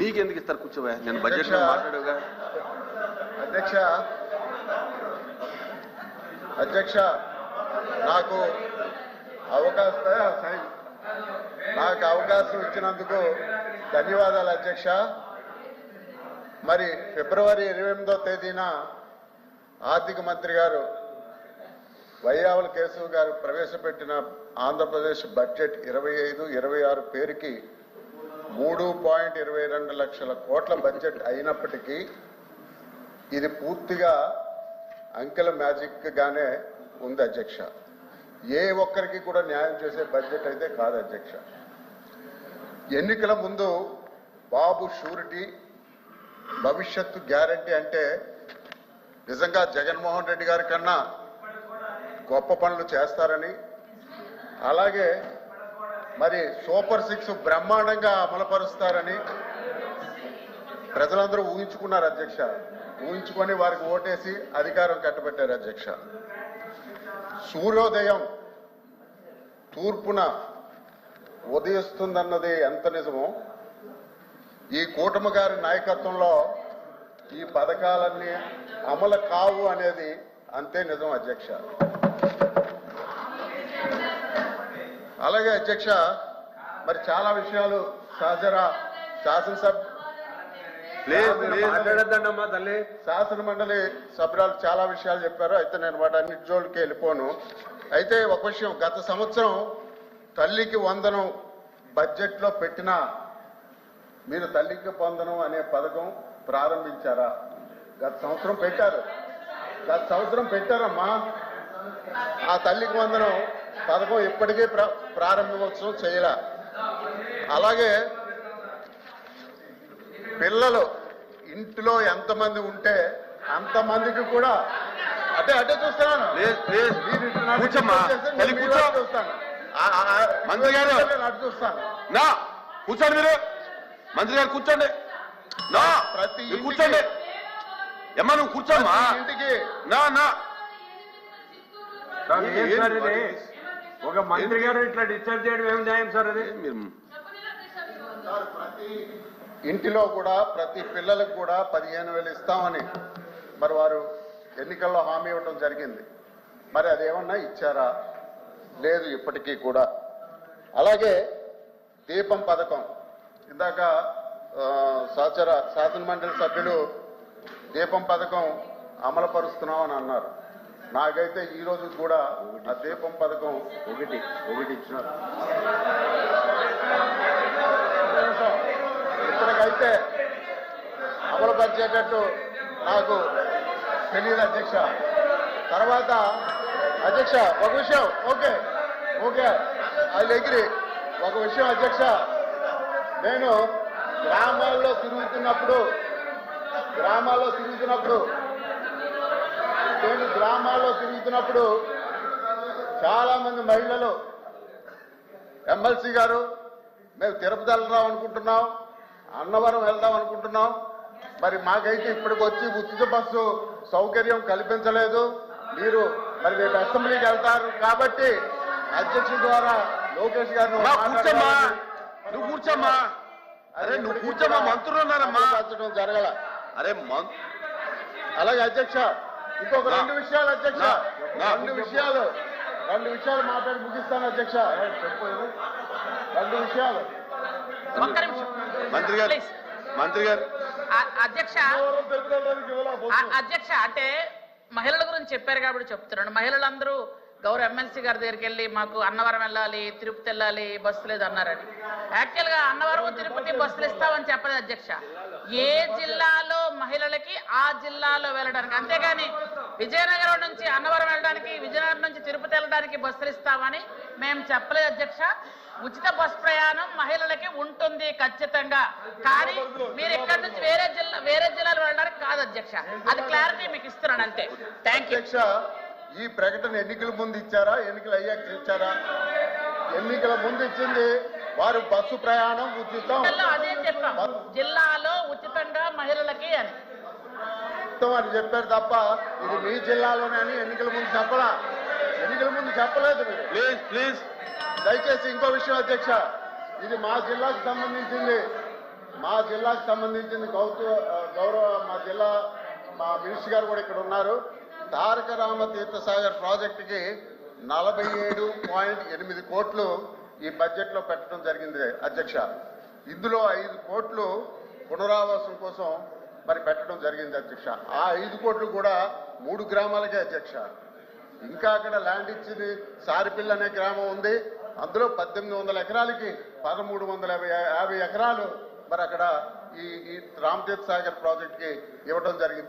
నీకెందుకు ఇస్తారు కూర్చోవా? నేను బడ్జెట్ మాట్లాడేగా. అధ్యక్ష నాకు అవకాశం ఇచ్చినందుకు ధన్యవాదాలు అధ్యక్ష. మరి ఫిబ్రవరి 28వ తేదీన ఆర్థిక మంత్రి గారు వైయావుల కేశవ్ గారు ప్రవేశపెట్టిన ఆంధ్రప్రదేశ్ బడ్జెట్ 25-26 పేరుకి 3.22 లక్షల కోట్ల బడ్జెట్ అయినప్పటికీ ఇది పూర్తిగా అంకెల మ్యాజిక్ గానే ఉంది అధ్యక్ష. ఏ ఒక్కరికి కూడా న్యాయం చేసే బడ్జెట్ అయితే కాదు అధ్యక్ష. ఎన్నికల ముందు బాబు షూరిటీ, భవిష్యత్తు గ్యారంటీ అంటే నిజంగా జగన్మోహన్ రెడ్డి గారి కన్నా గొప్ప పనులు చేస్తారని, అలాగే మరి సూపర్ 6 బ్రహ్మాండంగా అమలుపరుస్తారని ప్రజలందరూ ఊహించుకున్నారు అధ్యక్ష. ఊహించుకొని వారికి ఓటేసి అధికారం కట్టబెట్టారు అధ్యక్ష. సూర్యోదయం తూర్పున ఉదయిస్తుందన్నది ఎంత నిజమో, ఈ కూటమి గారి నాయకత్వంలో ఈ పథకాలన్నీ అమలు కావు అనేది అంతే నిజం అధ్యక్ష. అలాగే అధ్యక్ష మరి చాలా విషయాలు శాసన మండలి సభ్యురాలు చాలా విషయాలు చెప్పారు. అయితే నేను వాటి అన్నిటి జోలికి వెళ్ళిపోను. అయితే ఒక విషయం, గత సంవత్సరం తల్లికి వందనం బడ్జెట్ లో పెట్టిన మీరు తల్లికి వందనం అనే పథకం ప్రారంభించారా? గత సంవత్సరం పెట్టారమ్మా. ఆ తల్లికి వందనం పథకం ఇప్పటికే ప్రారంభోత్సవం చేయలే. అలాగే పిల్లలు ఇంట్లో ఎంతమంది ఉంటే అంతమందికి కూడా అటే చూస్తున్నాను. మంత్రి గారు చూస్తాను. కూర్చోండి, మీరు మంత్రి గారు కూర్చోండి. ప్రతి కూర్చోండి ఏమ్మా, నువ్వు కూర్చోమ్మా. ఇంటికి ఒక మంత్రి గారు ఇట్లా డిశ్చార్జ్ చేయడం ఏం న్యాయం సార్? అది ప్రతి ఇంటిలో కూడా ప్రతి పిల్లలకు కూడా 15,000 ఇస్తామని మరి వారు ఎన్నికల్లో హామీ ఇవ్వడం జరిగింది. మరి అదేమన్నా ఇచ్చారా? లేదు ఇప్పటికీ కూడా. అలాగే దీపం పథకం ఇందాక శాసన మండలి సభ్యులు దీపం పథకం అమలు పరుస్తున్నామని అన్నారు. నాకైతే ఈ రోజు కూడా ఆ దీపం పథకం ఒకటి ఇచ్చినారు. ఇప్పటికైతే అమలు పరిచేటట్టు నాకు తెలియదు అధ్యక్ష. తర్వాత అధ్యక్ష ఒక విషయం, ఓకే అది ఎగిరి ఒక విషయం అధ్యక్ష, నేను గ్రామాల్లో తిరుగుతున్నప్పుడు చాలా మంది మహిళలు ఎమ్మెల్సీ గారు మేము తిరుపతి వెళ్దాం అనుకుంటున్నాం, అన్నవరం వెళ్దాం అనుకుంటున్నాం, మరి మాకైతే ఇప్పటికి వచ్చి ఉచిత బస్సు సౌకర్యం కల్పించలేదు. మీరు మరి రేపు అసెంబ్లీకి వెళ్తారు కాబట్టి అధ్యక్షుడి ద్వారా లోకేష్ గారిని నువ్వు కూర్చోమ్మా. అరే నువ్వు కూర్చోమ్మా, మంత్రులు ఉన్నారమ్మా. జరగల. అరే అలాగే అధ్యక్ష ఇంకొక 2 విషయాలు అధ్యక్ష, 2 విషయాలు మాట్లాడి ముగిస్తాను అధ్యక్ష. 2 విషయాలు. మంత్రి గారు అధ్యక్ష అంటే మహిళల గురించి చెప్పారు కాబట్టి చెప్తున్నాను. మహిళలందరూ గౌరవ ఎమ్మెల్సీ గారి దగ్గరికి వెళ్ళి మాకు అన్నవరం వెళ్ళాలి, తిరుపతి వెళ్ళాలి, బస్సు లేదు అన్నారని. యాక్చువల్ గా అన్నవరం తిరుపతి బస్సులు ఇస్తామని చెప్పలేదు అధ్యక్ష. ఏ జిల్లాలో మహిళలకి ఆ జిల్లాలో వెళ్ళడానికి, అంతేగాని విజయనగరం నుంచి అన్నవరం వెళ్ళడానికి, విజయనగరం నుంచి తిరుపతి వెళ్ళడానికి బస్సులు ఇస్తామని మేము చెప్పలేదు అధ్యక్ష. ఉచిత బస్ ప్రయాణం మహిళలకి ఉంటుంది ఖచ్చితంగా. కానీ మీరు ఇక్కడ నుంచి వేరే జిల్లాలో వెళ్ళడానికి కాదు అధ్యక్ష. అది క్లారిటీ మీకు ఇస్తున్నాను అంతే. Thank you. ఈ ప్రకటన ఎన్నికల ముందు ఇచ్చారా, ఎన్నికలు అయ్యాక ఇచ్చారా? ఎన్నికల ముందు ఇచ్చింది వారు బస్సు ప్రయాణం ఉచితం, అదే చెప్పాం, జిల్లాలో ఉచితంగా మహిళలకి అని చెప్పారు తప్ప ఇది మీ జిల్లాలోనే అని ఎన్నికల ముందు చెప్పలేదు మీరు. ప్లీజ్ దయచేసి ఇంకో విషయం అధ్యక్ష, ఇది మా జిల్లాకు సంబంధించింది. మా జిల్లాకు సంబంధించిన గౌరవ మా జిల్లా మా మినిస్టర్ గారు కూడా ఇక్కడ ఉన్నారు. తారక రామ తీర్థసాగర్ ప్రాజెక్టుకి 47.8 కోట్లు ఈ బడ్జెట్ లో పెట్టడం జరిగింది అధ్యక్ష. ఇందులో 5 కోట్లు పునరావాసం కోసం మరి పెట్టడం జరిగింది అధ్యక్ష. ఆ 5 కోట్లు కూడా 3 గ్రామాలకే అధ్యక్ష. ఇంకా అక్కడ ల్యాండ్ ఇచ్చింది సారిపిల్ల అనే గ్రామం ఉంది. అందులో 1800 ఎకరాలకి 1350 ఎకరాలు మరి అక్కడ ఈ రామతీర్థ సాగర్ ప్రాజెక్ట్ కి ఇవ్వడం జరిగింది.